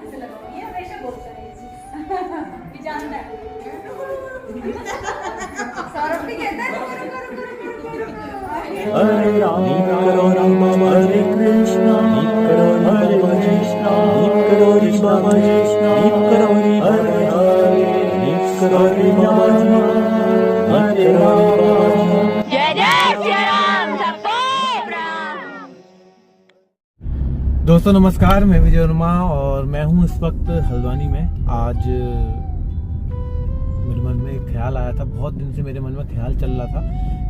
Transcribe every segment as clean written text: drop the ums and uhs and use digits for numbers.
ऐसे लगाओ, ये हमेशा बोलता है ये चीज कि जानता है। सौरभ भी कहता है हरे राम हरे कृष्णा हरे कृष्णा हरे बाबा कृष्णा हरे हरे बाबा हरे राम। जय जय श्री राम। सबको प्रणाम। दोस्तों नमस्कार, मैं विजय वर्मा और मैं हूं इस वक्त हल्द्वानी में। आज मेरे मन में एक ख्याल आया था, बहुत दिन से मेरे मन में ख्याल चल रहा था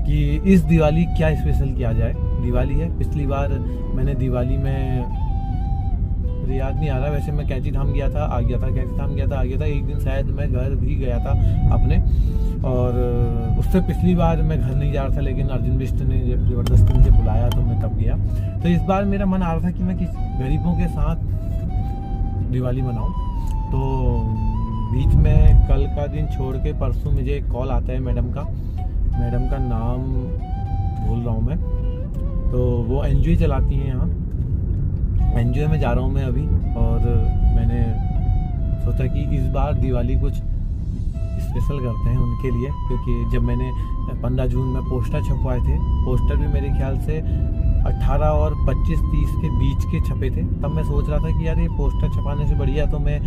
कि इस दिवाली क्या स्पेशल किया जाए। दिवाली है, पिछली बार मैंने दिवाली में, मुझे याद नहीं आ रहा, वैसे मैं कैंची धाम गया था, आ गया था, कैंची धाम गया था, आ गया था। एक दिन शायद मैं घर भी गया था अपने, और उससे पिछली बार मैं घर नहीं जा रहा था, लेकिन अर्जुन बिष्ट ने ज़बरदस्ती मुझे बुलाया तो मैं तब गया। तो इस बार मेरा मन आ रहा था कि मैं किसी गरीबों के साथ दिवाली मनाऊं। तो बीच में कल का दिन छोड़ के परसों मुझे एक कॉल आता है मैडम का नाम भूल रहा हूँ मैं, तो वो एनजीओ चलाती हैं यहाँ, एनजीओ में जा रहा हूँ मैं अभी। और मैंने सोचा कि इस बार दिवाली कुछ स्पेशल करते हैं उनके लिए, क्योंकि जब मैंने 15 जून में पोस्टर छपवाए थे, पोस्टर भी मेरे ख्याल से 18 और 25-30 के बीच के छपे थे। तब मैं सोच रहा था कि यार ये पोस्टर छपाने से बढ़िया तो मैं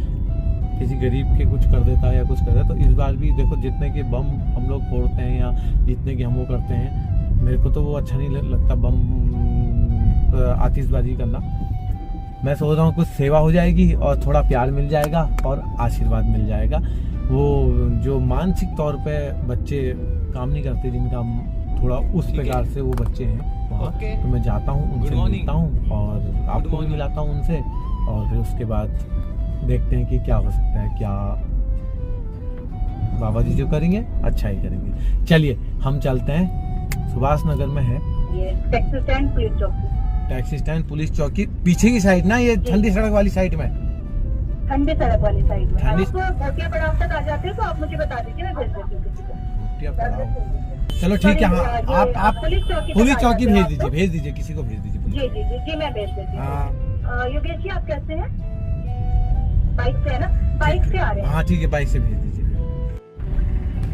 किसी गरीब के कुछ कर देता या कुछ कर देता। तो इस बार भी देखो, जितने के बम हम लोग फोड़ते हैं या जितने के हम वो करते हैं, मेरे को तो वो अच्छा नहीं लगता बम आतिशबाजी करना। मैं सोच रहा हूँ कुछ सेवा हो जाएगी और थोड़ा प्यार मिल जाएगा और आशीर्वाद मिल जाएगा। वो जो मानसिक तौर पे बच्चे काम नहीं करते, जिनका थोड़ा उस प्रकार से वो बच्चे हैं वहाँ, तो मैं जाता हूँ उनसे मिलता हूँ और आपको भी मिलाता हूँ उनसे, और फिर उसके बाद देखते हैं कि क्या हो सकता है। क्या बाबा जी जो करेंगे अच्छा ही करेंगे। चलिए हम चलते हैं, सुभाष नगर में है ये टैक्सी स्टैंड पुलिस चौकी। टैक्सी स्टैंड पुलिस चौकी पीछे की साइड ना, ये ठंडी सड़क वाली साइड में, ठंडी सड़क वाली साइड में। ठंडी- आपको भोटिया पड़ाव तक आ जाते हैं तो आप मुझे बता दीजिए, मैं भेज देती हूँ किसी को। चलो ठीक है। हाँ आप पुलिस चौकी भेज भेज दीजिए किसी को भेज दीजिए। जी जी जी जी, मैं भेज देती हूँ। हाँ योगेश जी आप कैसे हैं? बाइक से है ना? बाइक से आ रहे हैं? हाँ ठीक है, बाइक से भेज दीजिए।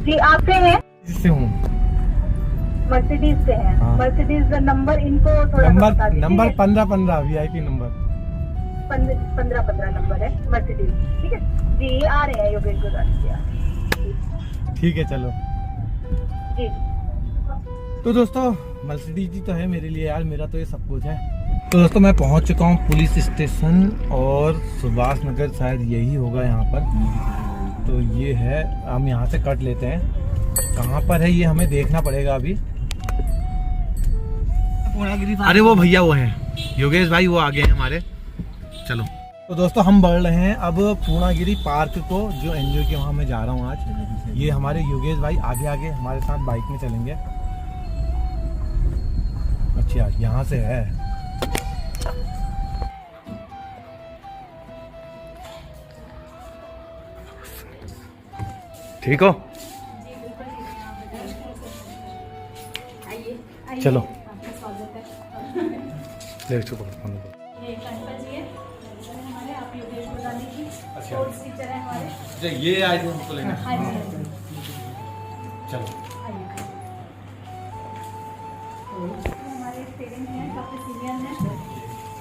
जी आप से हैं? इससे हूँ, मर्सिडीज से हैं। हाँ। मर्सिडीज नंबर इनको थोड़ा बता दीजिए। नंबर 15 VIP नंबर 15 नंबर है मर्सिडीज। ठीक है जी, आ रहे हैं योगेश गुजरात। ठीक है चलो। जी तो दोस्तों मर्सिडीज जी तो है मेरे लिए यार, मेरा तो ये सब कुछ है। तो दोस्तों मैं पहुंच चुका हूँ पुलिस स्टेशन, और सुभाष नगर शायद यही होगा यहाँ पर। तो ये है, हम यहाँ से कट लेते हैं। कहाँ पर है ये हमें देखना पड़ेगा अभी। अरे वो भैया वो हैं योगेश भाई, वो आगे हैं हमारे। चलो तो दोस्तों हम बढ़ रहे हैं अब पूर्णागिरी पार्क को, जो एनजीओ के वहाँ मैं जा रहा हूँ आज। ये हमारे योगेश भाई आगे आगे हमारे साथ बाइक में चलेंगे। अच्छा यहाँ से है। ठीक हो? चलो ये कंपल जी है हमारे, आप योगेश गुरदानी की स्पोर्ट्स टीचर है हमारे। अच्छा ये आए थे हमको लेने। हाँ जी हाँ जी। चलो हमारे पेरेंट्स हैं, काफी सीनियर हैं।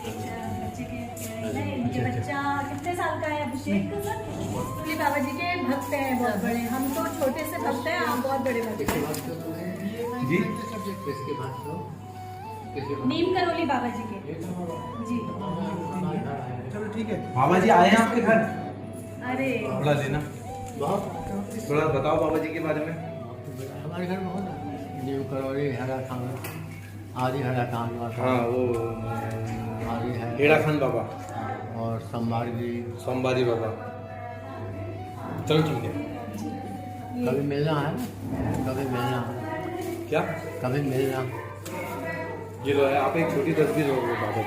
एक बच्चे के पेरेंट्स हैं, इनके बच्चा कितने साल का है? अभिषेक सर ये बाबा जी के भक्त हैं बहुत बड़े। हम तो छोटे से भक्त हैं, आप बहुत बड़े भक्त हैं जी। नीम करोली बाबा जी के जी। चलो ठीक है। बाबा जी आए हैं आपके घर? अरे थोड़ा लेना, थोड़ा बताओ बाबा जी के बारे में। हमारे घर में हो ना नीम करौली हरा खान, आदि हरा खान, हाँ वो आदि है हेड़ा खान बाबा और सोमवारी बाबा। चलो ठीक है। कभी मिलना है, कभी मिलना क्या? कभी मिलना। ये लो है, आप एक छोटी तस्वीर हो बाबा जी की।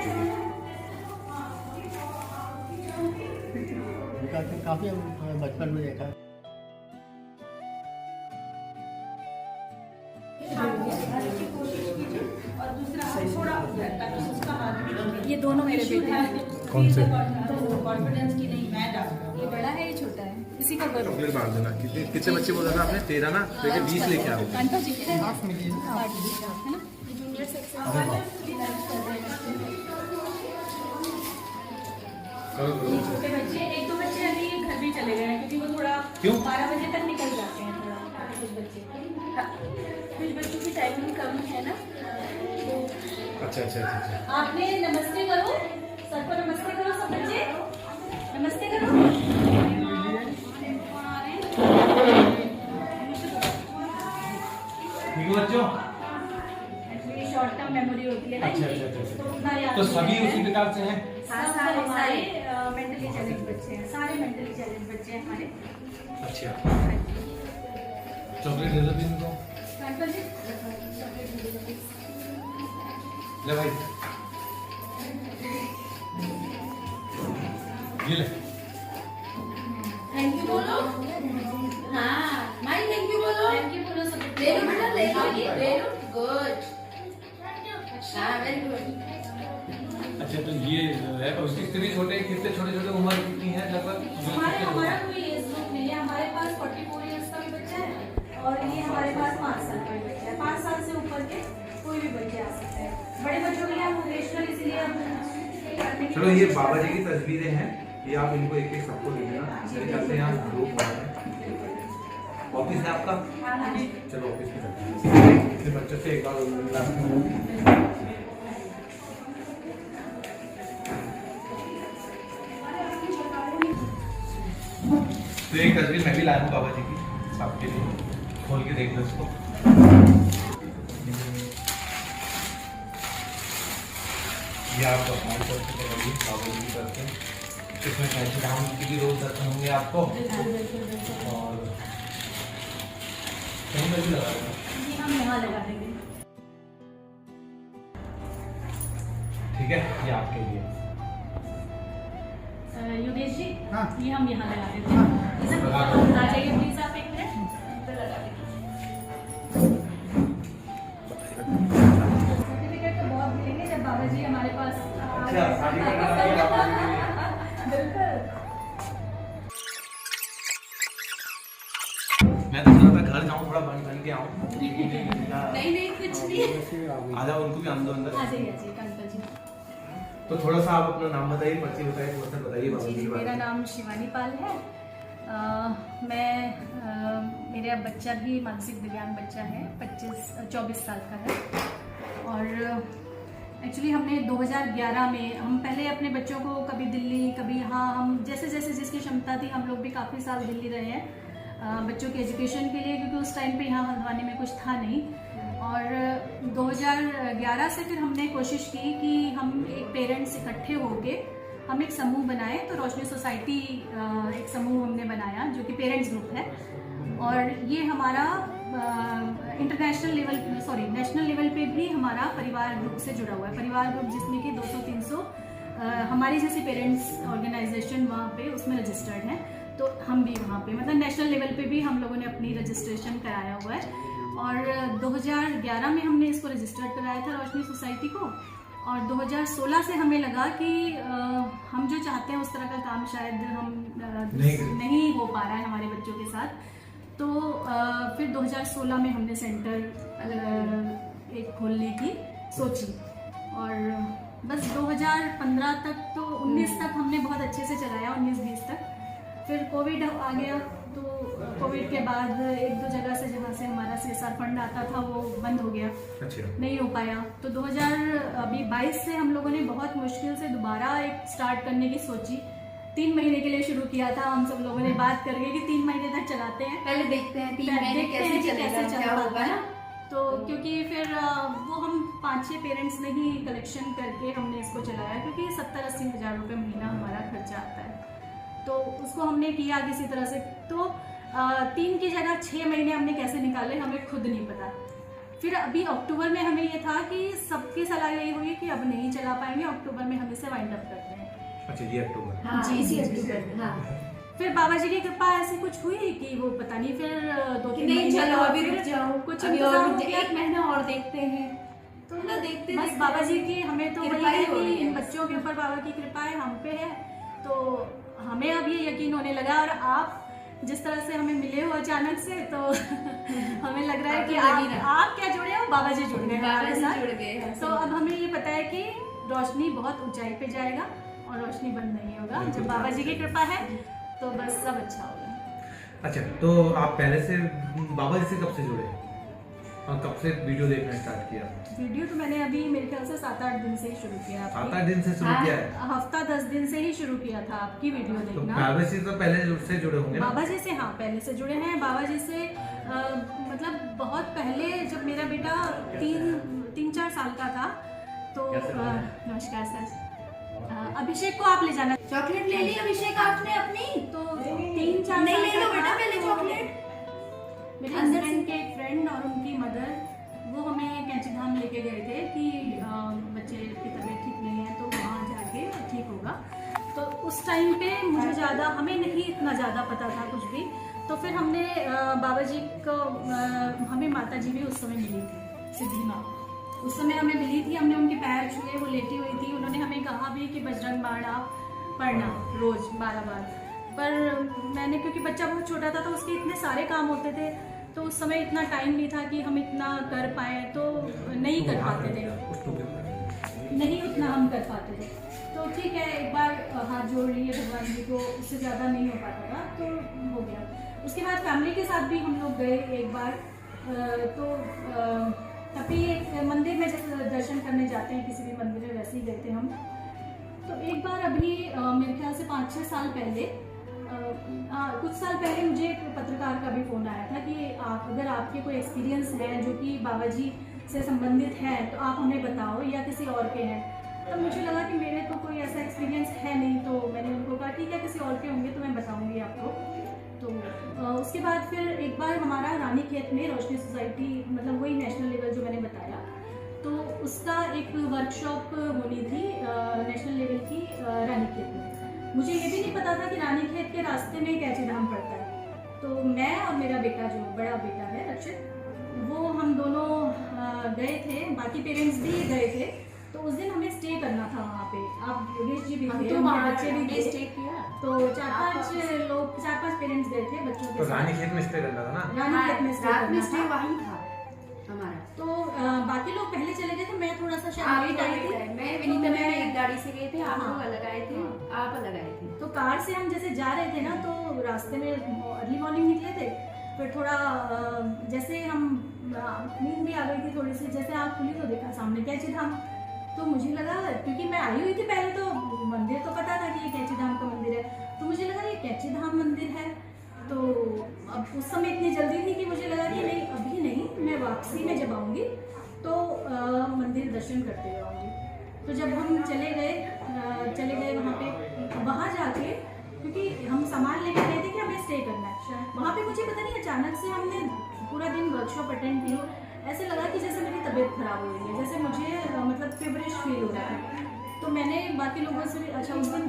काफी बचपन में देखा है। ये दोनों मेरे बेटे हैं। कौन से? कॉन्फिडेंस की नहीं, मैं है, ये छोटा है, इसी का करो। चॉकलेट बांट देना। कितने बच्चे बोल रहे ना आपने? 13 ना, देखिए 20 लेके आओ। कांता जी के हाफ मिलिए है ना, जूनियर सेक्शन छोटे बच्चे, एक दो बच्चे अभी घर भी चले गए हैं क्योंकि वो थोड़ा 12 बजे तक निकल जाते हैं थोड़ा, कुछ बच्चे। हाँ, कुछ बच्चों की टाइमिंग कम है ना, तो अच्छा। आपने नमस्ते करो, सर को नमस्ते करो, सब बच्चे नमस्ते करो। बच्चों एक्चुअली शॉर्ट टर्म मेमोरी होती है ना, तो उतना याद तो नहीं सभी है। उसी प्रकार से हैं। सारे मेंटली चैलेंज बच्चे हैं, सारे मेंटली चैलेंज बच्चे हैं हमारे। अच्छा, हाँ जी। चॉकलेट दे दो भी इनको। अंकल जी चॉकलेट दे दो प्लीज। ले भाई, ये ले। थैंक यू बोलो। हाँ माई थैंक यू बोलो। थैंक यू बोलो सब। ले लो बेटा, ले लो गुड। हाँ वेरी गुड। अच्छा, तो ये है तो उसकी स्त्री छोटे, कितने छोटे उम्र कितनी है लगभग? हमारा कोई एज ग्रुप नहीं है, हमारे पास 44 इयर्स का भी बच्चा है और ये हमारे पास 5 साल का भी बच्चा है। 5 साल से ऊपर के कोई भी बच्चे आ सकते हैं। बड़े बच्चों के लिए हम वोकेशनल इसलिए हम चलो, ये बाबा जी की तस्वीरें हैं, ये आप इनको एक एक सबको दे देना। मेरे ख्याल से यहाँ ग्रुप है। ऑफिस है आपका? चलो ऑफिस में चलते हैं। फिर बच्चों से एक बार तो एक तस्वीर मैं भी लाया हूँ बाबा जी की आपके लिए, खोल के देख लो इसको। ये आप अपमान कर सकते हैं बाबा जी करते हैं। इसमें कैसे डाउन की भी रोज दर्शन होंगे आपको, और कहीं पर भी लगा देगा। हम यहाँ लगा देंगे। ठीक है, ये आपके लिए। योगेश जी, हाँ। ये हम यहाँ लगा देते हैं। इसे आ जाइए प्लीज, आप एक मिनट इधर लगा देंगे। सर्टिफिकेट तो बहुत मिलेंगे जब बाबा जी हमारे पास बिल्कुल। मैं तो सोचा था घर जाऊँ, थोड़ा बन के आऊँ। नहीं कुछ नहीं। आ जाओ, उनको भी आंदो अंदर। आ जाइए अंकल जी। तो थोड़ा सा आप अपना नाम बताइए, परिचय बताइए, थोड़ा सा बताइए बाबा जी जी, के बारे मेरा में। नाम शिवानी पाल है। मेरा बच्चा भी मानसिक दिव्यांग बच्चा है, 24 साल का है। और एक्चुअली हमने 2011 में, हम पहले अपने बच्चों को कभी दिल्ली कभी यहाँ, हम जैसे जैसे जिसकी क्षमता थी, हम लोग भी काफ़ी साल दिल्ली रहे हैं बच्चों के एजुकेशन के लिए, क्योंकि उस टाइम पे यहाँ हल्द्वानी में कुछ था नहीं। और 2011 से फिर हमने कोशिश की कि हम एक पेरेंट्स इकट्ठे होके हम एक समूह बनाए। तो रोशनी सोसाइटी एक समूह हमने बनाया जो कि पेरेंट्स ग्रुप है, और ये हमारा इंटरनेशनल लेवल, नेशनल लेवल पे भी हमारा परिवार ग्रुप से जुड़ा हुआ है। परिवार ग्रुप जिसमें कि 200-300 हमारी जैसी पेरेंट्स ऑर्गेनाइजेशन वहाँ पे उसमें रजिस्टर्ड हैं। तो हम भी वहाँ पे, मतलब नेशनल लेवल पे भी हम लोगों ने अपनी रजिस्ट्रेशन कराया हुआ है। और 2011 में हमने इसको रजिस्टर्ड कराया था रोशनी सोसाइटी को, और 2016 से हमें लगा कि हम जो चाहते हैं उस तरह का काम शायद हम नहीं हो पा रहा है हमारे बच्चों के साथ। तो फिर 2016 में हमने सेंटर एक खोलने की सोची, और बस 2015 तक तो 19 तक हमने बहुत अच्छे से चलाया, 19-20 तक। फिर कोविड आ गया, तो कोविड के बाद एक दो जगह से जहाँ से हमारा CSR फंड आता था वो बंद हो गया। अच्छा। नहीं हो पाया। तो 2022 से हम लोगों ने बहुत मुश्किल से दोबारा एक स्टार्ट करने की सोची। 3 महीने के लिए शुरू किया था हम सब लोगों ने बात करके कि 3 महीने तक चलाते हैं, पहले देखते हैं 3 महीने देखते हैं कि कैसे चलेगा, चल क्या पाता होगा है। ना। तो क्योंकि फिर वो हम 5-6 पेरेंट्स ने ही कलेक्शन करके हमने इसको चलाया, क्योंकि 70-80 हज़ार रुपये महीना हमारा खर्चा आता है। तो उसको हमने किया किसी तरह से। तो 3 की जगह 6 महीने हमने कैसे निकाले हमें खुद नहीं पता। फिर अभी अक्टूबर में हमें ये था कि सबकी सलाह यही हुई कि अब नहीं चला पाएंगे, अक्टूबर में हम इसे वाइंड अप करते हैं। अच्छा, ये अक्टूबर। हाँ, जी, इसी जी, अक्टूबर में, हाँ। फिर बाबा जी की कृपा ऐसी कुछ हुई कि वो पता नहीं, फिर 2-3 नहीं महीने चलो बाद अभी फिर रुक जाओ, कुछ अभी इंतजाम और हो गया। 1 महीना और देखते हैं, तो ना देखते बस देखते- बाबा जी की हमें तो वही कृपा ही है हो रही कि है। बच्चों के ऊपर बाबा की कृपा है, हम पे है। तो हमें अब ये यकीन होने लगा, और आप जिस तरह से हमें मिले हो अचानक से, तो हमें लग रहा है कि आप क्या जुड़े हो, बाबा जी जुड़ गए हमारे साथ। जुड़ गए। तो अब हमें ये पता है कि रोशनी बहुत ऊंचाई पे जाएगा और रोशनी बंद नहीं होगा। जब बाबा जी की कृपा है तो बस सब अच्छा होगा। अच्छा, तो आप पहले से बाबा जी से कब से जुड़े और कब से वीडियो देखना स्टार्ट किया? वीडियो तो मैंने अभी मेरे ख्याल से 7-8 दिन से ही शुरू किया। 7-8 दिन से शुरू किया है? हफ्ता 10 दिन से ही शुरू किया था आपकी वीडियो तो देखना। बाबा जी तो पहले से जुड़े होंगे ना? बाबा जी से हाँ पहले से जुड़े हैं। बाबा जी से मतलब बहुत पहले, जब मेरा बेटा 3-4 साल का था तो नमस्कार सर, अभिषेक को आप ले जाना। चॉकलेट ले ली अभिषेक आपने अपनी? तो 3-4 नहीं, साल ले लो का बेटा था, पहले तो चॉकलेट। मेरे अंदर हस्बैंड के एक फ्रेंड और उनकी मदर वो हमें कैंची धाम लेके गए थे कि बच्चे की तबीयत ठीक नहीं है तो वहाँ जाके ठीक होगा। तो उस टाइम पे मुझे ज़्यादा, हमें नहीं इतना ज़्यादा पता था कुछ भी। तो फिर हमने बाबा जी को, हमें माता जी भी उस समय मिली थी, सिद्धि माँ उस समय हमें मिली थी। हमने उनके पैर छुए, वो लेटी हुई थी। उन्होंने हमें कहा भी कि बजरंग बाण आप पढ़ना रोज़ 12 बार। पर मैंने, क्योंकि बच्चा बहुत छोटा था तो उसके इतने सारे काम होते थे, तो उस समय इतना टाइम नहीं था कि हम इतना कर पाए, तो नहीं कर पाते थे, नहीं उतना हम कर पाते थे। तो ठीक है, एक बार हाथ जोड़ लिए भगवान जी को, उससे ज़्यादा नहीं हो पाता था तो हो गया। उसके बाद फैमिली के साथ भी हम लोग गए एक बार। तो तभी एक मंदिर में जैसे दर्शन करने जाते हैं किसी भी मंदिर में, वैसे ही गए थे हम। तो एक बार अभी मेरे ख्याल से 5-6 साल पहले, कुछ साल पहले मुझे एक पत्रकार का भी फ़ोन आया था कि अगर आपके कोई एक्सपीरियंस है जो कि बाबा जी से संबंधित है तो आप हमें बताओ, या किसी और के हैं। तो मुझे लगा कि मेरे तो कोई ऐसा एक्सपीरियंस है नहीं, तो मैंने उनको कहा ठीक है, किसी और के होंगे तो मैं बताऊंगी आपको। तो उसके बाद फिर एक बार हमारा रानीखेत में रोशनी सोसाइटी, मतलब वही नेशनल लेवल जो मैंने बताया, तो उसका एक वर्कशॉप होनी थी नेशनल लेवल की रानीखेत में। मुझे ये भी नहीं पता था कि रानीखेत के रास्ते में कैंची धाम पड़ता है। तो मैं और मेरा बेटा, जो बड़ा बेटा है रक्षित, वो हम दोनों गए थे, बाकी पेरेंट्स भी गए थे। तो उस दिन हमें स्टे करना था वहाँ पे। आप योगेश जी भी थे, उनके बच्चे भी थे, स्टे किया। तो 4-5 पेरेंट्स गए थे बच्चों के तो साथ। रानीखेत में स्टे करना था ना? रानीखेत में स्टे रात में करना स्टे था। वहीं था हमारा। तो बाकी लोग पहले चले गए थे, मैं थोड़ा सा शायद लेट आई थी। मैं तो विनीता मैं में एक गाड़ी से गए थे, आप हाँ। लोग अलग आए थे, आप अलग आए थे। तो कार से हम जैसे जा रहे थे ना, तो रास्ते में अर्ली मॉर्निंग निकले थे। फिर थोड़ा जैसे हम, नींद भी आ गई थी थोड़ी सी, जैसे आँख खुली तो देखा सामने कैंची धाम। तो मुझे लगा, क्योंकि मैं आई हुई थी पहले, तो मंदिर तो पता था कि ये कैंची धाम का मंदिर है, तो मुझे लगा ये कैंची धाम मंदिर है। तो अब उस समय इतनी जल्दी थी कि मुझे लगा कि नहीं, अभी नहीं, मैं वापसी में जब आऊँगी तो मंदिर दर्शन करते हुए आऊँगी। तो जब हम चले गए वहाँ जाके, क्योंकि हम सामान लेके गए थे कि हमें स्टे करना है वहाँ पे। मुझे पता नहीं, अचानक से हमने पूरा दिन वर्कशॉप अटेंड की, ऐसे लगा कि जैसे मेरी तबीयत खराब हो रही है, जैसे मुझे मतलब फेवरिश फील हो रहा है। तो मैंने बाकी लोगों से भी, अच्छा उस दिन,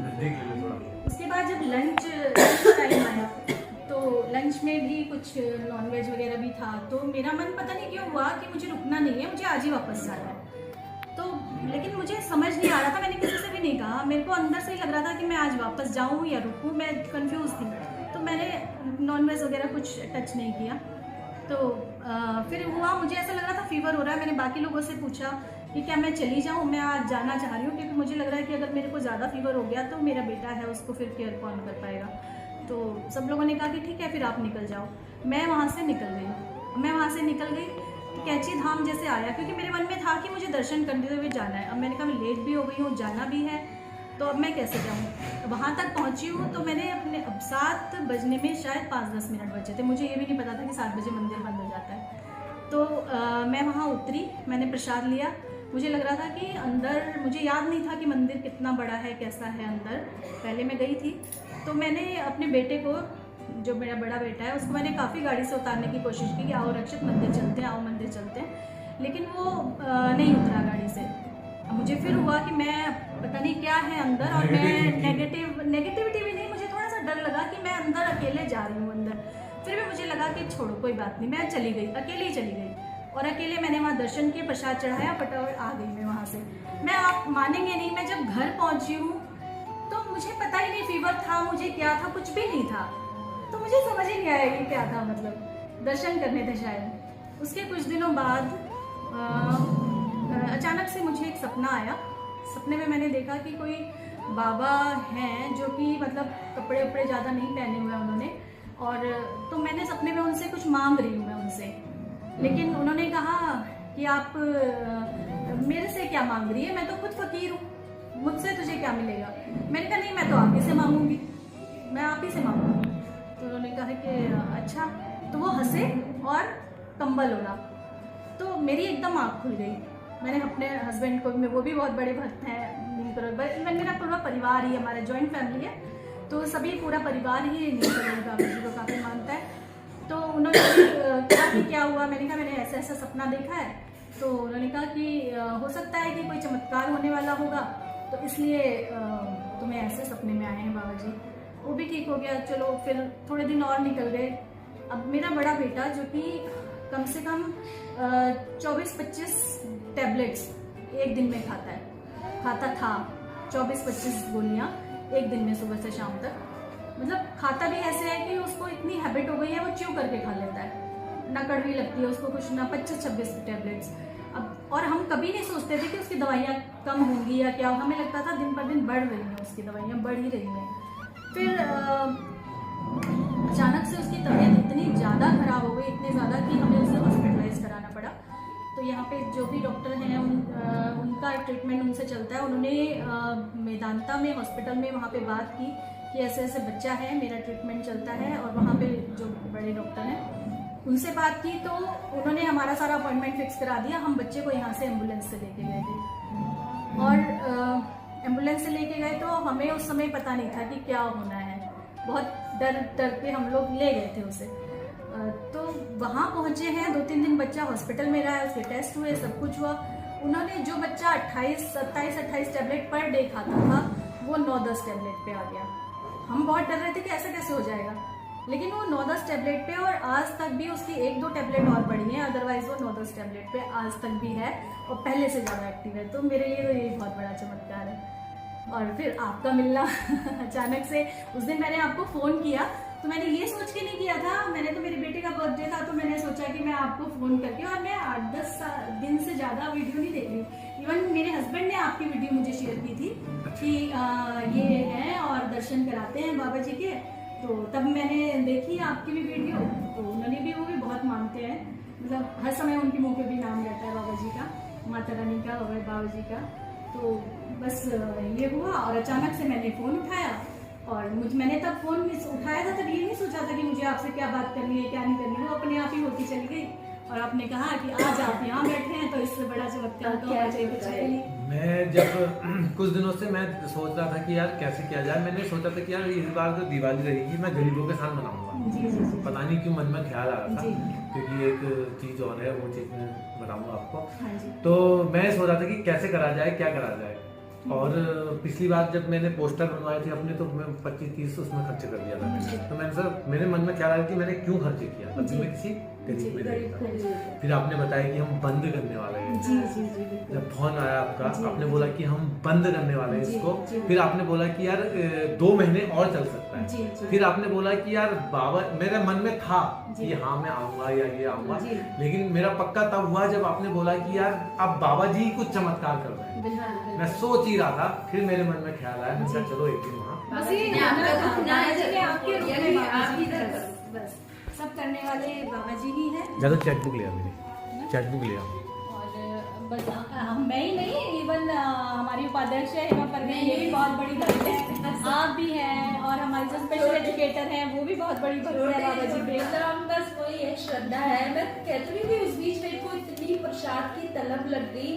उसके बाद जब लंच टाइम आया तो लंच में भी कुछ नॉनवेज वगैरह भी था। तो मेरा मन पता नहीं क्यों हुआ कि मुझे रुकना नहीं है, मुझे आज ही वापस जाना है। तो लेकिन मुझे समझ नहीं आ रहा था, मैंने किसी से भी नहीं कहा, मेरे को अंदर से ही लग रहा था कि मैं आज वापस जाऊँ या रुकूँ, मैं कंफ्यूज थी। तो मैंने नॉनवेज वगैरह कुछ टच नहीं किया। तो फिर हुआ, मुझे ऐसा लग रहा था फीवर हो रहा है। मैंने बाकी लोगों से पूछा कि क्या मैं चली जाऊँ, मैं आज जाना चाह रही हूँ, क्योंकि मुझे लग रहा है कि अगर मेरे को ज़्यादा फीवर हो गया तो मेरा बेटा है, उसको फिर केयर कौन कर पाएगा। तो सब लोगों ने कहा कि ठीक है, फिर आप निकल जाओ। मैं वहाँ से निकल गई। कैंची धाम जैसे आया, क्योंकि मेरे मन में था कि मुझे दर्शन करते हुए जाना है। अब मैंने कहा मैं लेट भी हो गई हूँ, जाना भी है, तो अब मैं कैसे जाऊँ। वहाँ तक पहुँची हूँ तो मैंने अपने, अब 7 बजने में शायद 5-10 मिनट बचे थे। मुझे ये भी नहीं पता था कि 7 बजे मंदिर बंद हो जाता है। तो मैं वहाँ उतरी, मैंने प्रसाद लिया। मुझे लग रहा था कि अंदर, मुझे याद नहीं था कि मंदिर कितना बड़ा है, कैसा है अंदर, पहले मैं गई थी। तो मैंने अपने बेटे को, जो मेरा बड़ा बेटा है, उसको मैंने काफ़ी गाड़ी से उतारने की कोशिश की कि आओ रक्षित मंदिर चलते हैं, आओ मंदिर चलते हैं, लेकिन वो नहीं उतरा गाड़ी से। मुझे फिर हुआ कि मैं पता नहीं क्या है अंदर, और मैं नेगेटिविटी भी नहीं, मुझे थोड़ा सा डर लगा कि मैं अंदर अकेले जा रही हूँ अंदर। फिर भी मुझे लगा कि छोड़ो कोई बात नहीं, मैं चली गई, अकेले ही चली गई। और अकेले मैंने वहाँ दर्शन किए, प्रसाद चढ़ाया, फटाफट आ गई मैं वहाँ से। मैं, आप मानेंगे नहीं, मैं जब घर पहुँची हूँ तो मुझे पता ही नहीं फीवर था मुझे क्या था, कुछ भी नहीं था। तो मुझे समझ ही नहीं आया कि क्या था, मतलब दर्शन करने थे शायद। उसके कुछ दिनों बाद अचानक से मुझे एक सपना आया। सपने में मैंने देखा कि कोई बाबा हैं जो कि मतलब कपड़े उपड़े ज़्यादा नहीं पहने हुए उन्होंने, और तो मैंने सपने में उनसे कुछ मांग रही हूँ मैं उनसे, लेकिन उन्होंने कहा कि आप मेरे से क्या मांग रही है, मैं तो खुद फकीर हूँ, मुझसे तुझे क्या मिलेगा। मैंने कहा नहीं, मैं तो आप ही से मांगूंगी, मैं आप ही से मांगूंगी। तो उन्होंने कहा कि अच्छा। तो वो हंसे और कंबल ओढ़ा, तो मेरी एकदम आँख खुल गई। मैंने अपने हस्बैंड को, वो भी बहुत बड़े भक्त हैं, इवन मेरा पूरा परिवार ही, हमारा जॉइंट फैमिली है, तो सभी पूरा परिवार ही नीलकंठ बाबा जी को काफ़ी मानता है। तो उन्होंने कहा कि क्या हुआ, मैंने कहा मैंने ऐसा ऐसा सपना देखा है। तो उन्होंने कहा कि हो सकता है कि कोई चमत्कार होने वाला होगा, तो इसलिए तुम्हें ऐसे सपने में आए हैं बाबा जी। वो भी ठीक हो गया। चलो फिर थोड़े दिन और निकल गए। अब मेरा बड़ा बेटा जो कि कम से कम 24-25 टैबलेट्स एक दिन में खाता था, 24-25 गोलियां एक दिन में सुबह से शाम तक। मतलब खाता भी ऐसे है कि उसको इतनी हैबिट हो गई है, वो च्यू करके खा लेता है, ना कड़वी लगती है उसको कुछ, ना 25-26 टैबलेट्स। अब और हम कभी नहीं सोचते थे कि उसकी दवाइयाँ कम होंगी या क्या, हमें लगता था दिन पर दिन बढ़ रही हैं, उसकी दवाइयाँ बढ़ ही रही हैं। फिर अचानक से उसकी तबीयत इतनी ज़्यादा खराब हो गई, इतनी ज़्यादा कि हमें उसे हॉस्पिटलाइज कराना पड़ा। तो यहाँ पे जो भी डॉक्टर हैं उनका ट्रीटमेंट उनसे चलता है। उन्होंने मेदांता में हॉस्पिटल में वहाँ पे बात की कि ऐसे ऐसे बच्चा है, मेरा ट्रीटमेंट चलता है, और वहाँ पे जो बड़े डॉक्टर हैं उनसे बात की, तो उन्होंने हमारा सारा अपॉइंटमेंट फिक्स करा दिया। हम बच्चे को यहाँ से एम्बुलेंस से लेके गए थे, और एम्बुलेंस से लेके गए तो हमें उस समय पता नहीं था कि क्या होना है, बहुत डर के हम लोग ले गए थे उसे। तो वहाँ पहुँचे हैं, 2-3 दिन बच्चा हॉस्पिटल में रहा है, उसके टेस्ट हुए, सब कुछ हुआ। उन्होंने जो बच्चा 27-28 टैबलेट पर डे खाता था, वो 9-10 टैबलेट पे आ गया। हम बहुत डर रहे थे कि ऐसा कैसे हो जाएगा, लेकिन वो 9-10 टैबलेट पे, और आज तक भी उसकी 1-2 टैबलेट और बढ़ी है, अदरवाइज वो 9-10 टैबलेट पे आज तक भी है, और पहले से ज़्यादा एक्टिव है। तो मेरे लिए तो ये बहुत बड़ा चमत्कार है। और फिर आपका मिलना अचानक से, उस दिन मैंने आपको फ़ोन किया तो मैंने ये सोच के नहीं किया था, मैंने तो मेरे बेटे का बर्थडे था, तो मैंने सोचा कि मैं आपको फ़ोन करके, और मैं 8-10 दिन से ज़्यादा वीडियो नहीं देख रही। इवन मेरे हस्बैंड ने आपकी वीडियो मुझे शेयर की थी कि ये हैं और दर्शन कराते हैं बाबा जी के, तो तब मैंने देखी आपकी भी वीडियो। तो उन्होंने भी, वो भी बहुत मानते हैं, मतलब हर समय उनके मुंह पे भी नाम रहता है बाबा जी का, माता रानी का और बाबा जी का। तो बस ये हुआ, और अचानक से मैंने फ़ोन उठाया, और मैंने तब फ़ोन उठाया था, तब ये नहीं सोचा था कि मुझे आपसे क्या बात करनी है क्या नहीं करनी, वो अपने आप ही होती चली गई। और आपने कहा कि आज आप यहाँ बैठे हैं, तो इससे बड़ा चमत्कार तो होना चाहिए कुछ है नहीं। मैं जब कुछ दिनों से मैं सोच रहा था कि यार कैसे किया जाए, मैंने सोचा था कि यार इस बार जो दिवाली रहेगी मैं गरीबों के साथ मनाऊंगा। जी जी जी। पता नहीं क्यों मन में ख्याल आ रहा था, जी। क्योंकि एक चीज़ और है, वो चीज़ मैं बताऊंगा आपको। हाँ जी। तो मैं सोच रहा था कि कैसे करा जाए, क्या करा जाए। और पिछली बार जब मैंने पोस्टर बनवाए थे अपने, तो मैं 25-30 उसमें खर्च कर दिया था मैंने। तो मैंने सर, मेरे मन में ख्याल आया कि मैंने क्यों खर्च किया, तब मैं किसी गरीब में नहीं था। फिर आपने बताया कि हम बंद करने वाले हैं। जी जी जी बिल्कुल। जब फोन आया आपका, आपने बोला कि हम बंद करने वाले हैं जी, इसको। जी। फिर आपने बोला कि यार 2 महीने और चल सकता है। जी, जी। फिर आपने बोला कि यार बाबा, मेरे मन में था जी। कि हाँ मैं आऊंगा या ये आऊंगा, जी। लेकिन मेरा पक्का तब हुआ जब आपने बोला कि यार अब बाबा जी ही कुछ चमत्कार कर रहे हैं। बिल्कुल। मैं सोच ही रहा था, फिर मेरे मन में ख्याल आया, मैं कहा चलो एक दिन वहाँ। बस ये आपके रूप में आप ही बस सब करने वाले बाबा जी ही हैं। ज्यादा चेकबुक लिया, मेरी चेकबुक लिया। और बस मैं ही नहीं, इवन हमारी उपाध्यक्ष है हेमा परवीन, ये भी बहुत बड़ी भक्त है, आप भी हैं, और हमारे जो स्पेशल एजुकेटर हैं वो भी बहुत बड़ी भक्त है बाबा जी के। मतलब बस वही है, श्रद्धा है। मैं कहती हूँ कि उस बीच मेरे को इतनी प्रसाद की तलब लग गई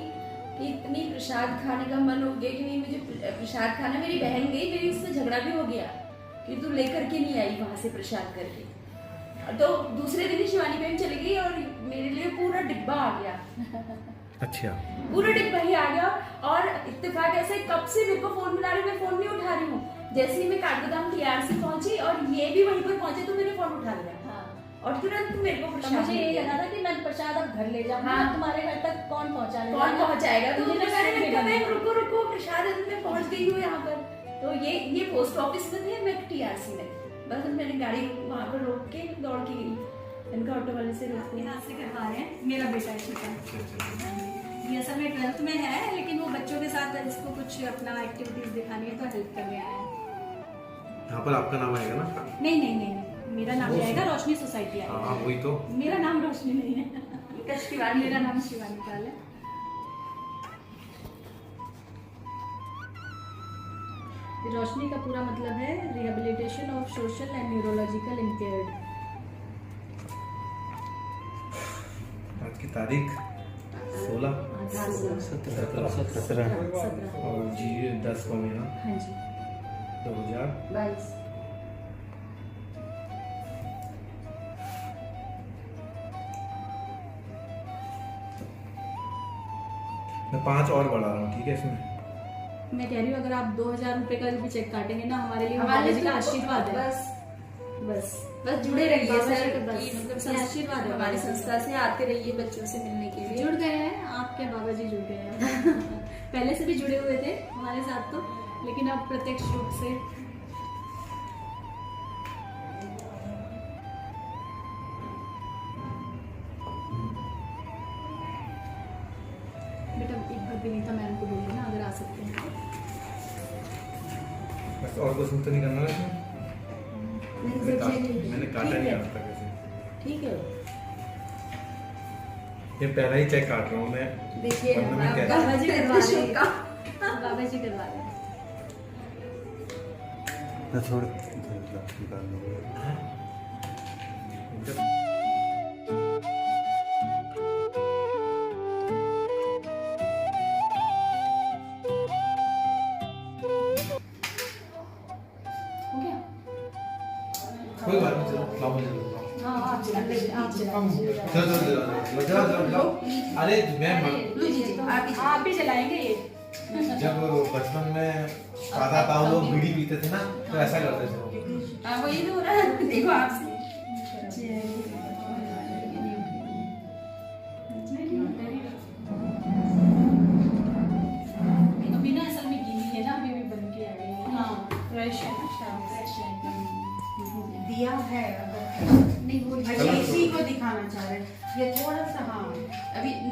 कि इतनी प्रसाद खाने का मन हो गया कि नहीं, मुझे प्रसाद खाना। मेरी बहन गई, मेरी उससे झगड़ा भी हो गया कि तू लेकर के नहीं आई वहां से प्रसाद करके। तो दूसरे दिन ही शिवानी बहन चली गई और मेरे लिए पूरा डिब्बा आ गया। अच्छा, पूरा डिब्बा ही आ गया। और इत्तेफाक ऐसे कब से मेरे को फोन मिला रही, मैं फोन नहीं उठा रही हूँ। जैसे ही मैं काठगोदाम TRC पहुंची और ये भी वहीं पर पहुंचे, तो मैंने फोन उठा लिया। और तुरंत मेरे को तो मुझे ये लगा था कि मैं प्रसाद अब घर ले जाऊंगा। हाँ। तुम्हारे घर तक कौन पहुंचाएगा। तो मुझे रुको रुको, प्रसाद मैं पहुंच गई हूँ यहाँ पर। तो ये पोस्ट ऑफिस में थे, मैं टीआरसी में। बस मैंने गाड़ी वहाँ पर रोक के दौड़ के गई, इनका ऑटो वाले से रोक के। हाथ से करवा रहे हैं, मेरा बेटा है छोटा, ये असल में 12th में है, लेकिन वो बच्चों के साथ इसको कुछ अपना एक्टिविटीज दिखानी है तो हेल्प करने आया है। यहाँ पर आपका नाम आएगा ना? नहीं, मेरा नाम आएगा, रोशनी सोसाइटी आएगा। हाँ वही तो। मेरा नाम रोशनी नहीं है, शिवानी, मेरा नाम शिवानी पाल है। रोशनी का पूरा मतलब है rehabilitation of social and neurological impaired. आज की तारीख 16 17 और जी 10 का महीना। हाँ जी, 2022। मैं 5 और बढ़ा रहा हूँ, ठीक है? इसमें मैं कह रही हूँ अगर आप 2000 रुपए का भी चेक काटेंगे ना, हमारे लिए हमारे बाबा जी का आशीर्वाद है। बस बस जुड़े रहिए बाबा जी सर, का बस कि मतलब ये आशीर्वाद है। हमारी संस्था से आते रहिए बच्चों से मिलने के लिए। जुड़ गए हैं आपके बाबा जी, जुड़ गए हैं पहले से भी जुड़े हुए थे हमारे साथ तो, लेकिन अब प्रत्यक्ष रूप से। बेटा एक बार विनीता मैम को बोलिए ना, अगर आ सकते हैं तो। बस और कुछ तो नहीं करना है इसमें? मैंने काटा नहीं आज तक ऐसे। ठीक है, ये पहला ही चेक काट रहा हूँ मैं। देखिए वरना मैं क्या- बाबा जी करवा रहे हैं, बाबा जी करवा रहे हैं। हो गया? कोई बात नहीं, चलो लाओ मुझे लो। हाँ आप चलाइए, आप चलाइए। चलो। अरे मैं आप भी चलाएंगे ये। जब बचपन में दादा ताऊ लोग बीड़ी पीते थे ना, तो ऐसा करते थे वो। वही तो हो रहा है, देखो आपसे। अभी ना असल में गीली है ना, अभी भी बन के आ गई है। हाँ फ्रेश है ना, फ्रेश है एकदम। दिया है नहीं वो अच्छा, इसी को दिखाना चाह रहे हैं। ये थोड़ा सा हाँ अभी गीली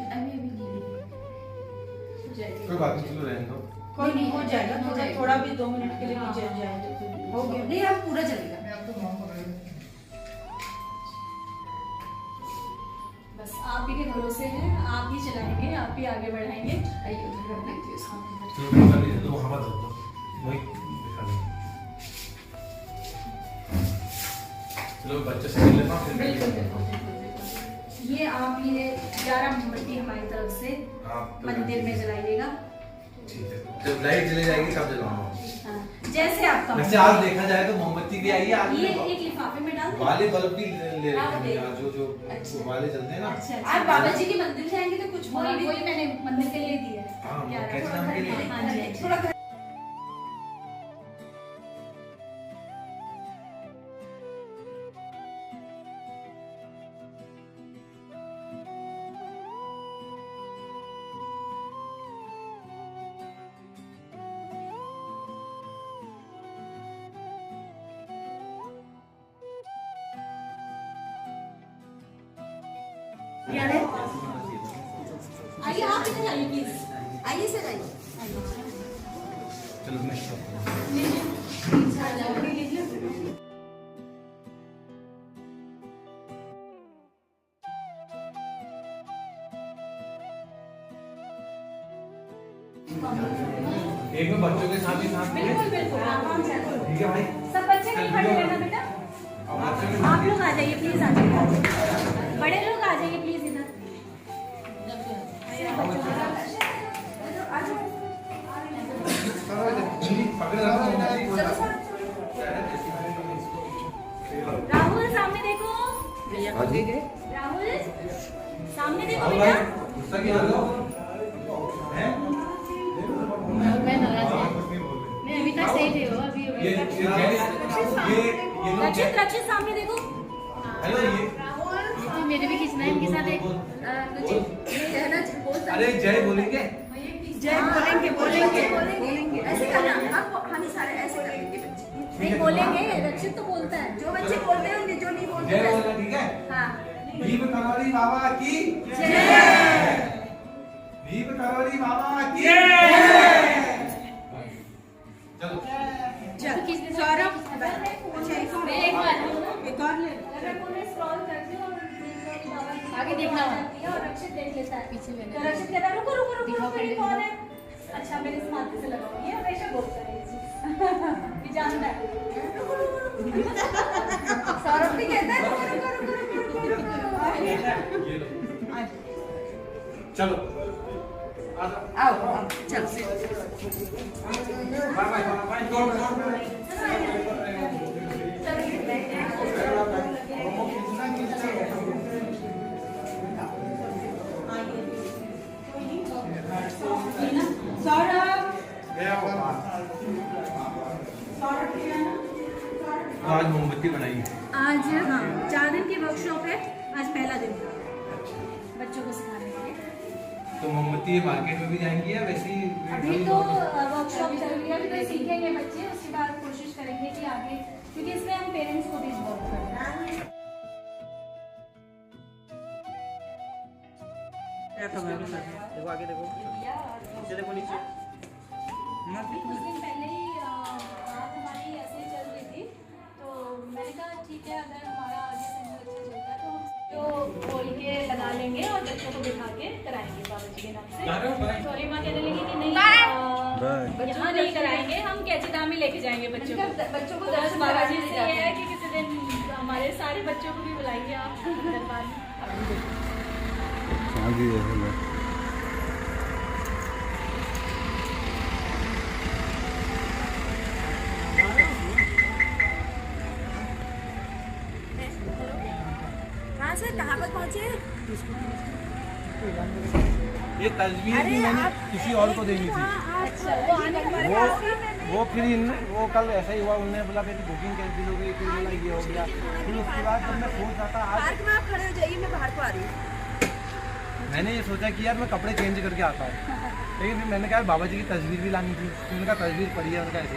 हो जाएगी। कोई बात नहीं, चलो रहने दो। कोई नहीं, हो जाएगा। हो जाएगा। थोड़ा भी 2 मिनट के लिए भी चल जाए तो हो गया। नहीं, अब पूरा चलेगा। बस आप ही के भरोसे हैं, आप ही चलाएंगे, आप ही आगे बढ़ाएंगे। आइए उधर रख दीजिए इसको। चलो निकाल लीजिए, तो वहाँ मत रख दो, वही दिखा दो। चलो बच्चे से मिल लेता हूँ, फिर मैं बिल्कुल, लेता हूँ। ये आप ये 11 मोमबत्ती हमारी तरफ से आप मंदिर में जलाइएगा। ठीक है, जब लाइट चली जाएगी तब जलाऊंगा। हाँ, जैसे आपका वैसे आज देखा जाए तो मोमबत्ती भी आई है, आज ये में एक लिफाफे में डाल दें। वाले बल्ब भी ले हाँ, रखे दे। हैं, जो अच्छा। वाले जलते हैं ना। अच्छा आज बाबा जी के मंदिर जाएंगे तो कुछ होना भी वही मैंने मंदिर के लिए दिया है। हाँ, 11 कैसे नाम के लिए? हाँ जी, हाँ जी। थोड़ा आइए आप इधर आइए प्लीज। आइए सर, आइए। चलो मैं stop करूँ। एक में बच्चों के साथ ही साथ में बिल्कुल बिल्कुल आराम से। ठीक है भाई। सब बच्चे नहीं खड़े रहना बेटा। आप लोग आ जाइए प्लीज, आ जाइए। बड़े लोग आ जाइए प्लीज इधर। राहुल सामने देखो। राहुल सामने देखो बेटा। गुस्सा क्यों हो रहे हो? हैं? मैं नाराज हाँ, है। कुछ नहीं बोल रहे। मैं अभी तक सही थे हो अभी ये लोग रक्षित रक्षित सामने देखो। हेलो ये मेरे भी खींचना है इनके साथ एक। कुछ कहना बोल सकते अरे जय बोलेंगे। भैया प्लीज जय बोलेंगे बोलेंगे बोलेंगे ऐसे करना, आप हम सारे ऐसे करेंगे बच्चे। नहीं बोलेंगे, रक्षित तो बोलता है। जो बच्चे बोलते होंगे, जो नहीं बोलते जय बोलना, ठीक है? हाँ। भीम करौरी बाबा की जय। भीम करौरी बाबा की जय। चलो सौरभ एक बार एक और ले अगर पूरे स्क्रॉल करती हूँ और आगे देखना और रक्षित देख लेता है पीछे में, तो रक्षित कहता है रुको रुको रुको रुको ये कौन है? अच्छा मेरे इस माथे से लगाओ, ये हमेशा बोलता है ये चीज, ये जानता है। सौरभ भी कहता है रुको रुको रुको रुको रुको। ये लो, चलो आओ आओ चल। बाय बाय बाय, जोड़ सौरभ आज मोमबत्ती बनाई। आज हाँ 4 दिन की वर्कशॉप है, आज पहला दिन था बच्चों को सिखाने के लिए। तो मोमबत्ती मार्केट में भी जाएंगी या वैसे ही? अभी तो वर्कशॉप चल रही है, अभी तो सीखेंगे बच्चे, उसके बाद कोशिश करेंगे कि आगे, क्योंकि इसमें हम पेरेंट्स को भी इन्वॉल्व करें। देखो आगे देखो, नीचे देखो, नीचे। कुछ दिन पहले ही बात हमारी ऐसे ही चल रही थी, तो मैंने कहा ठीक है अगर हमारा आगे सेंटर अच्छा चलता है तो हम जो खोल के लगा लेंगे और बच्चों को बिठा के कराएंगे बाबा जी के नाम से। सॉरी माँ कहने लगी कि नहीं यहाँ नहीं कराएंगे, हम कैचेदाम ही लेके जाएंगे बच्चों को। बच्चों को बस बाबा जी से ये है कि किसी दिन हमारे सारे बच्चों को भी बुलाएंगे आप दरबार में। कहाँ से कहाँ पर पहुँचे? ये तस्वीर भी मैंने किसी और को देनी थी। वो फिर वो कल ऐसा ही हुआ, उन्होंने बोला मेरी बुकिंग कैंसिल हो गई, फिर बोला ये हो गया। फिर उसके बाद जब मैं सोच रहा था आज, पार्क में आप खड़े हो जाइए, मैं बाहर को आ रही हूँ। मैंने ये सोचा कि यार मैं कपड़े चेंज करके आता हूँ, लेकिन फिर मैंने कहा बाबा जी की तस्वीर भी लानी थी। फिर उनका तस्वीर पड़ी है, उनका ऐसे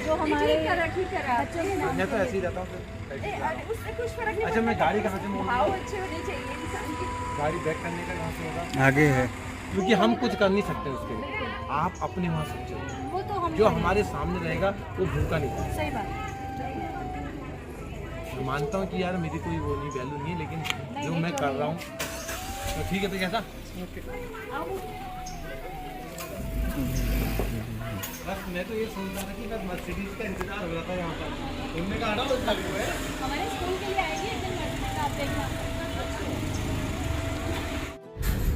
जो हमारे ठीक करा बच्चों के नाम मैं तो ऐसे ही रहता हूँ। उससे कुछ फर्क नहीं अच्छा मैं गाड़ी कहाँ से भाव अच्छे होने चाहिए इंसान की। गाड़ी बैक करने का कहाँ से होगा? आगे है। क्योंकि हम कुछ कर नहीं सकते उसके लिए, आप अपने वहाँ सोचो। वो तो हम जो हमारे सामने रहेगा वो भूखा नहीं था। सही बात मैं मानता हूँ कि यार मेरी कोई वो नहीं वैल्यू नहीं है, लेकिन जो मैं कर रहा हूँ तो ठीक है। तो कैसा बस मैं तो ये सोच रहा था कि बस मर्सिडीज का इंतजार हो रहा था यहाँ पर। उनने कहा ना उसका भी है हमारे स्कूल के लिए आएगी एक दिन मर्सिडीज, आप देखना।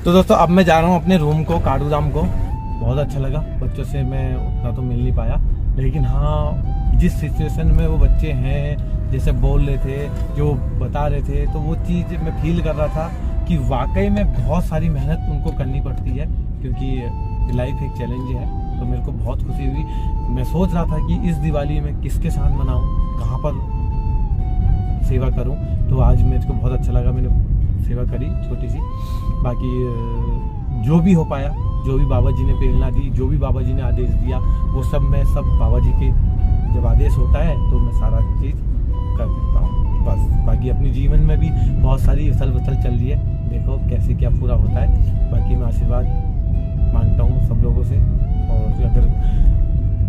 तो दोस्तों अब मैं जा रहा हूँ अपने रूम को, काडूराम को। बहुत अच्छा लगा, बच्चों से मैं उतना तो मिल नहीं पाया, लेकिन हाँ जिस सिचुएशन में वो बच्चे हैं, जैसे बोल रहे थे, जो बता रहे थे, तो वो चीज़ मैं फील कर रहा था कि वाकई में बहुत सारी मेहनत उनको करनी पड़ती है, क्योंकि लाइफ एक चैलेंज है। तो मेरे को बहुत खुशी हुई। मैं सोच रहा था कि इस दिवाली में किसके साथ मनाऊँ, कहाँ पर सेवा करूँ, तो आज मेरे को बहुत अच्छा लगा, मैंने सेवा करी छोटी सी। बाकी जो भी हो पाया, जो भी बाबा जी ने प्रेरणा दी, जो भी बाबा जी ने आदेश दिया, वो सब मैं सब बाबा जी के जब आदेश होता है तो मैं सारा चीज़ कर देता हूँ बस। बाकी अपने जीवन में भी बहुत सारी उथल पुथल चल रही है, देखो कैसे क्या पूरा होता है। बाकी मैं आशीर्वाद मांगता हूँ सब लोगों से, और अगर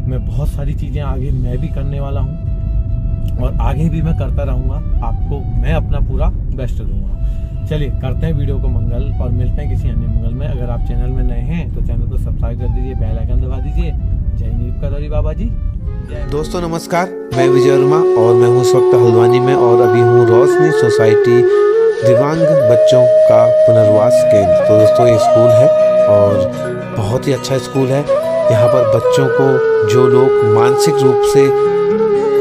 मैं बहुत सारी चीज़ें आगे मैं भी करने वाला हूँ और आगे भी मैं करता रहूँगा, आपको मैं अपना पूरा बेस्ट दूंगा। चलिए करते हैं वीडियो को मंगल और मिलते हैं किसी अन्य मंगल में। अगर आप चैनल में नए हैं तो चैनल को सब्सक्राइब कर दीजिए, बेल आइकन दबा दीजिए। जय नीम करौरी बाबा जी। दोस्तों नमस्कार, मैं विजय वर्मा और मैं हूँ इस वक्त हल्द्वानी में और अभी हूँ रोशनी सोसाइटी दिव्यांग बच्चों का पुनर्वास केंद्र। तो दोस्तों ये स्कूल है और बहुत ही अच्छा स्कूल है। यहाँ पर बच्चों को, जो लोग मानसिक रूप से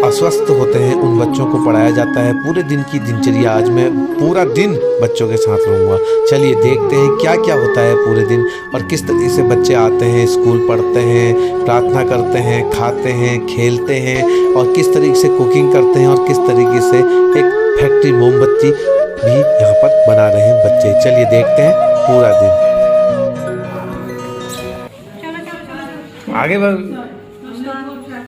अस्वस्थ होते हैं, उन बच्चों को पढ़ाया जाता है। पूरे दिन की दिनचर्या, आज मैं पूरा दिन बच्चों के साथ रहूँगा। चलिए देखते हैं क्या क्या होता है पूरे दिन और किस तरीके से बच्चे आते हैं, स्कूल पढ़ते हैं, प्रार्थना करते हैं, खाते हैं, खेलते हैं और किस तरीके से कुकिंग करते हैं और किस तरीके से एक फैक्ट्री मोमबत्ती भी यहाँ पर बना रहे हैं बच्चे। चलिए देखते हैं पूरा दिन। आगे बढ़